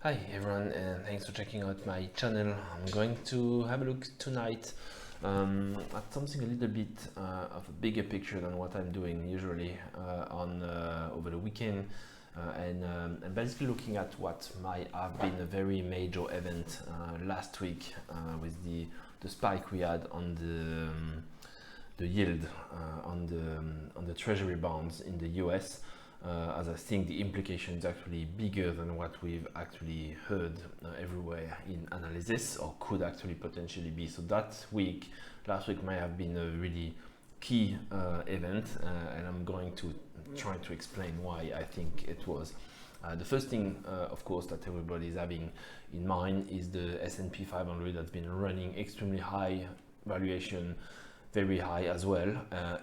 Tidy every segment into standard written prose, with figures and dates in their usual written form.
Hi everyone, and thanks for checking out my channel. I'm going to have a look tonight at something a little bit of a bigger picture than what I'm doing usually over the weekend, and basically looking at what might have been a very major event last week with the spike we had on the yield on the treasury bonds in the US. As I think the implication is actually bigger than what we've actually heard everywhere in analysis, or could actually potentially be. So last week might have been a really key event, and I'm going to try to explain why I think it was. The first thing, of course, that everybody is having in mind is the S&P 500 that's been running extremely high valuation, very high as well,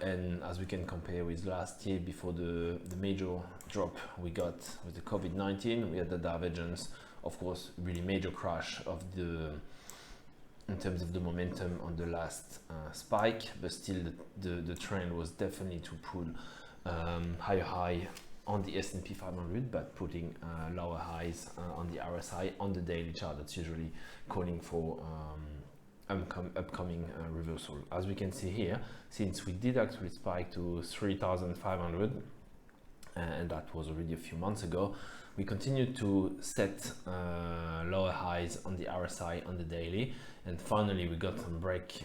and as we can compare with last year before the major drop we got with the COVID-19, we had the divergence, of course, really major crash of in terms of the momentum on the last spike, but still the trend was definitely to pull higher high on the S&P 500, but putting lower highs on the RSI on the daily chart. That's usually calling for upcoming reversal. As we can see here, since we did actually spike to 3,500, and that was already a few months ago, we continued to set lower highs on the RSI on the daily, and finally we got some break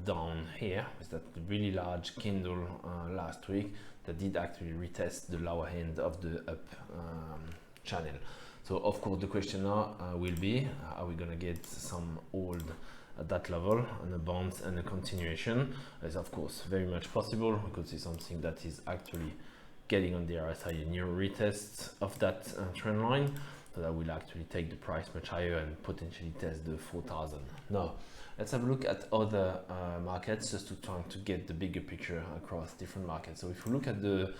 down here with that really large candle last week that did actually retest the lower end of the up channel. So of course the question now will be, are we gonna get some hold at that level and a bounce and a continuation? Is of course very much possible. We could see something that is actually getting on the RSI a new retest of that trend line, so that will actually take the price much higher and potentially test the 4,000. Now let's have a look at other markets, just to try to get the bigger picture across different markets. So if we look at the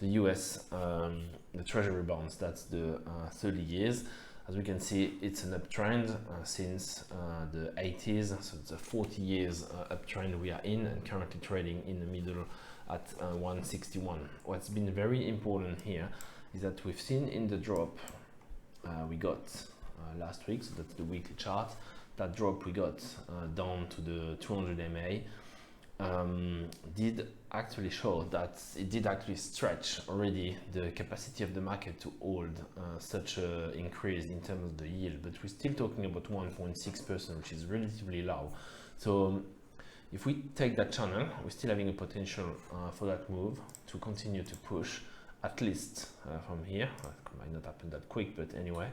US, the treasury bonds, that's the 30 years. As we can see, it's an uptrend since the 80s, so it's a 40 years uptrend we are in, and currently trading in the middle at 161. What's been very important here is that we've seen in the drop we got last week, so that's the weekly chart, that drop we got down to the 200 MA did actually show that it did actually stretch already the capacity of the market to hold such an increase in terms of the yield, but we're still talking about 1.6%, which is relatively low. So if we take that channel, we're still having a potential for that move to continue to push, at least from here. It might not happen that quick, but anyway,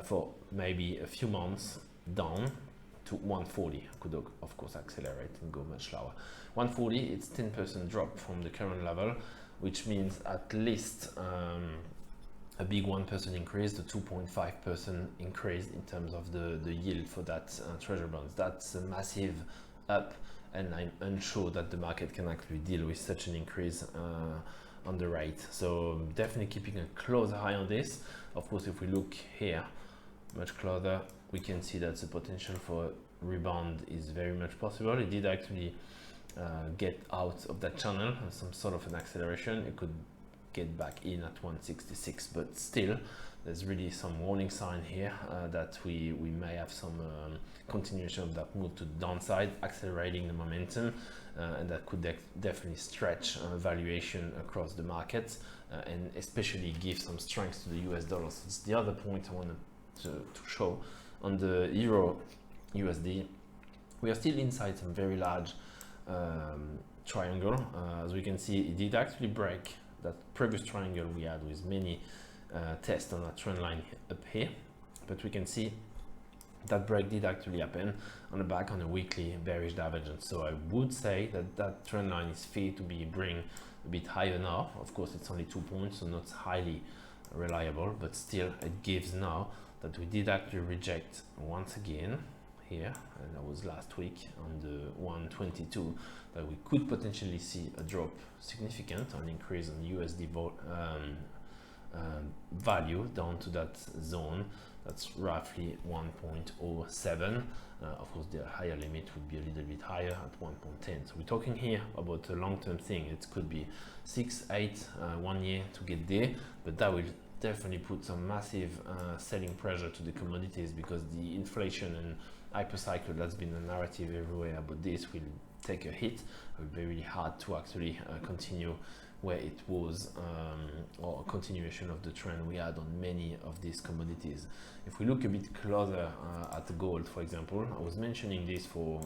for maybe a few months down to 140. Could of course accelerate and go much lower. 140, it's 10% drop from the current level, which means at least a big 1% increase, the 2.5% increase in terms of the yield for that treasury bonds. That's a massive up, and I'm unsure that the market can actually deal with such an increase on the rate. So definitely keeping a close eye on this. Of course, if we look here much closer, we can see that the potential for rebound is very much possible. It did actually get out of that channel, some sort of an acceleration. It could get back in at 166, but still there's really some warning sign here that we may have some continuation of that move to the downside, accelerating the momentum, and that could definitely stretch valuation across the markets, and especially give some strength to the US dollar. So it's the other point I wanted to show. On the Euro USD, we are still inside some very large triangle. As we can see, it did actually break that previous triangle we had with many tests on that trend line up here, but we can see that break did actually happen on the back on a weekly bearish divergence. So I would say that that trend line is fair to be bring a bit higher now. Of course, it's only 2 points, so not highly reliable, but still it gives now that we did actually reject once again here, and that was last week on the 122, that we could potentially see a drop significant, an increase in USD value down to that zone. That's roughly 1.07. Of course, the higher limit would be a little bit higher at 1.10. So we're talking here about a long-term thing. It could be 6, 8, 1 year to get there, but that will definitely put some massive selling pressure to the commodities, because the inflation and hypercycle, that's been a narrative everywhere, but this will take a hit. It will be really hard to actually continue where it was, or a continuation of the trend we had on many of these commodities. If we look a bit closer at the gold, for example, I was mentioning this for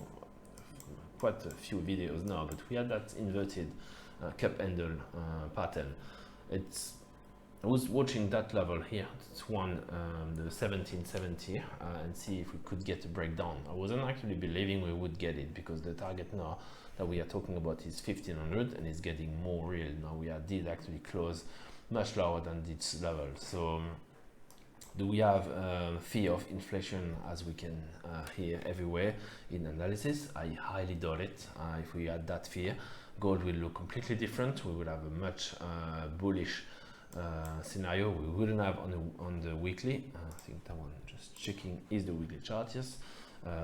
quite a few videos now, but we had that inverted cup handle pattern. I was watching that level here, it's one, the 1770, and see if we could get a breakdown. I wasn't actually believing we would get it, because the target now that we are talking about is 1500, and it's getting more real. Now we did actually close much lower than this level. So do we have fear of inflation, as we can hear everywhere in analysis? I highly doubt it. If we had that fear, gold will look completely different. We would have a much bullish scenario. We wouldn't have on the weekly. I think that one, just checking, is the weekly chart. Yes,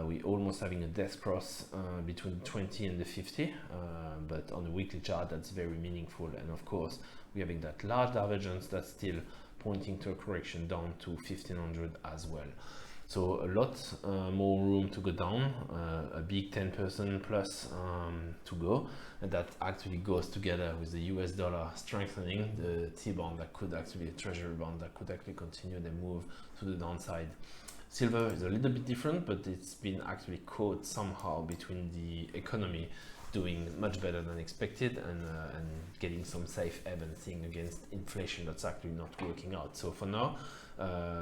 we almost having a death cross between 20 and the 50, but on the weekly chart that's very meaningful. And of course we're having that large divergence that's still pointing to a correction down to 1500 as well. So a lot more room to go down, a big 10% plus to go, and that actually goes together with the US dollar strengthening, the T-bond that could actually, a treasury bond that could actually continue the move to the downside. Silver is a little bit different, but it's been actually caught somehow between the economy doing much better than expected and getting some safe haven against inflation that's actually not working out. So for now,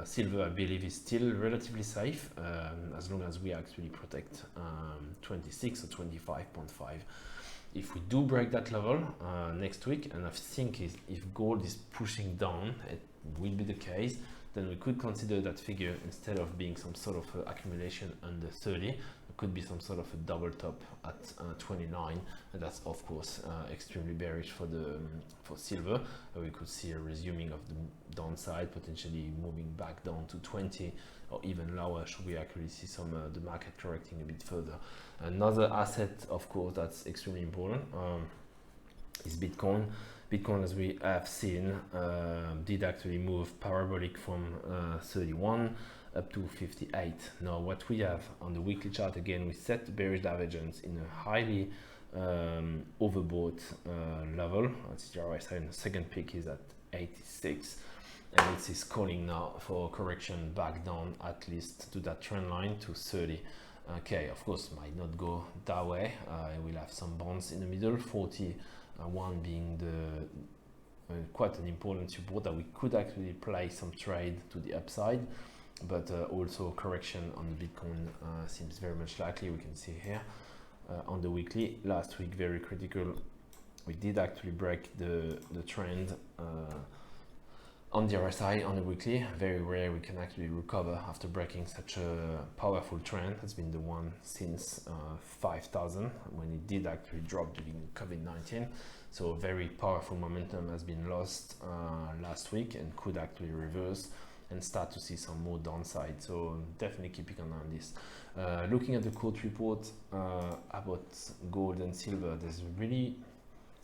silver, I believe, is still relatively safe as long as we actually protect 26 or 25.5. If we do break that level next week, and I think if gold is pushing down, it will be the case, then we could consider that figure, instead of being some sort of accumulation under 30, it could be some sort of a double top at 29, and that's of course extremely bearish for silver. We could see a resuming of the downside, potentially moving back down to 20 or even lower should we actually see some the market correcting a bit further. Another asset, of course, that's extremely important is Bitcoin. Bitcoin, as we have seen, did actually move parabolic from 31 up to 58. Now what we have on the weekly chart, again, we set the bearish divergence in a highly overbought level. That's the RSI, and the second peak is at 86, and it is calling now for correction back down, at least to that trend line, to 30. Okay, of course might not go that way. We'll have some bonds in the middle, 41 being the quite an important support that we could actually play some trade to the upside, but also correction on the Bitcoin seems very much likely. We can see here on the weekly, last week very critical. We did actually break the trend on the RSI on the weekly. Very rare we can actually recover after breaking such a powerful trend. It's been the one since 5000, when it did actually drop during COVID-19. So very powerful momentum has been lost last week and could actually reverse and start to see some more downside. So definitely keeping an eye on this. Looking at the quote report about gold and silver, there's really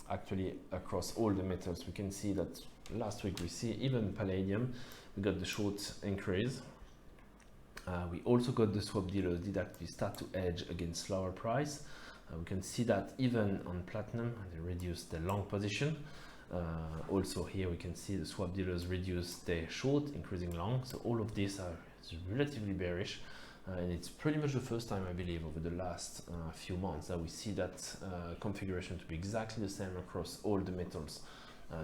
actually across all the metals, we can see that last week we see even palladium, we got the short increase. We also got the swap dealers did actually start to edge against lower price. We can see that even on platinum, they reduced their long position. Also here we can see the swap dealers reduce their short, increasing long. So all of these are relatively bearish. And it's pretty much the first time, I believe, over the last few months that we see that configuration to be exactly the same across all the metals.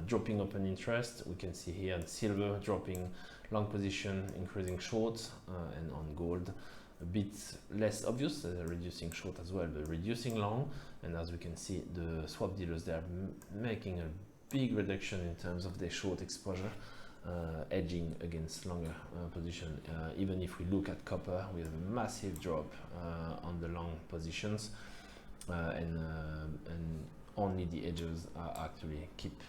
Dropping open interest, we can see here on silver dropping long position, increasing short, and on gold a bit less obvious, reducing short as well, but reducing long. And as we can see, the swap dealers, they are making a big reduction in terms of their short exposure, edging against longer position. Even if we look at copper, we have a massive drop on the long positions, and only the edges actually keep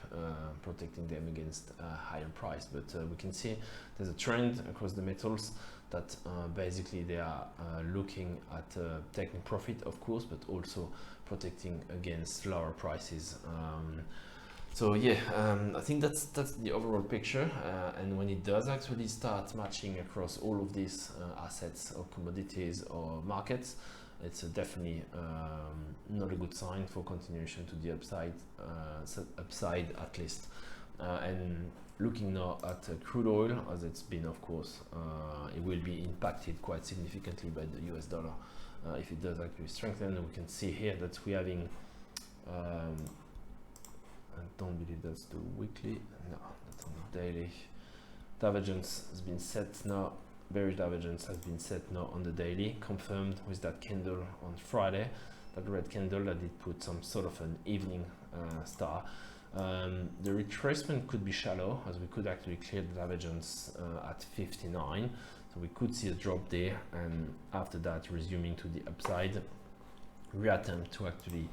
protecting them against higher price. But we can see there's a trend across the metals that basically they are looking at taking profit, of course, but also protecting against lower prices. So yeah, I think that's the overall picture, and when it does actually start matching across all of these assets or commodities or markets, it's definitely not a good sign for continuation to the upside, upside at least. And looking now at crude oil, as it's been, of course, it will be impacted quite significantly by the US dollar if it does actually strengthen. We can see here that we're having I don't believe that's the weekly, no, that's on the daily. Divergence has been set now, bearish divergence has been set now on the daily, confirmed with that candle on Friday, that red candle that did put some sort of an evening star. The retracement could be shallow, as we could actually clear the divergence at 59, so we could see a drop there, and after that resuming to the upside, reattempt to actually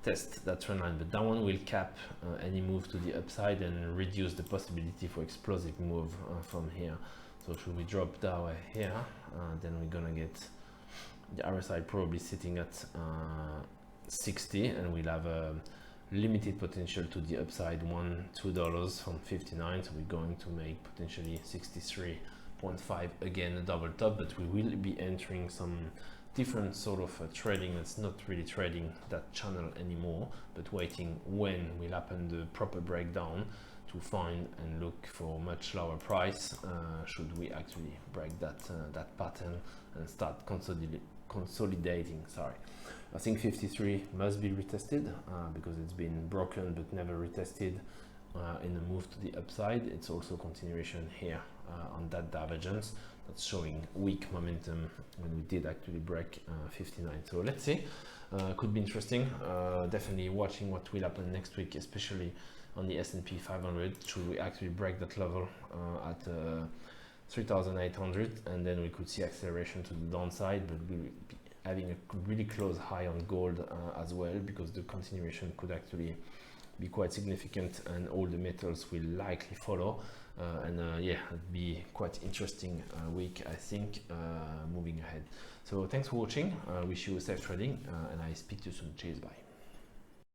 test that trend line, but that one will cap any move to the upside and reduce the possibility for explosive move from here. So should we drop that way here, then we're gonna get the RSI probably sitting at 60, and we'll have a limited potential to the upside, $2 from 59, so we're going to make potentially 63.5 again, a double top, but we will be entering some different sort of trading that's not really trading that channel anymore, but waiting when will happen the proper breakdown to find and look for much lower price should we actually break that that pattern and start consolidating. Sorry, I think 53 must be retested because it's been broken but never retested in a move to the upside. It's also continuation here on that divergence that's showing weak momentum when we did actually break 59. So let's see, could be interesting. Definitely watching what will happen next week, especially on the S&P 500. Should we actually break that level at 3,800, and then we could see acceleration to the downside, but we'll be having a really close high on gold as well, because the continuation could actually be quite significant and all the metals will likely follow. Yeah, it'd be quite interesting week, I think, moving ahead. So thanks for watching. Wish you a safe trading, and I speak to you soon. Cheers, bye.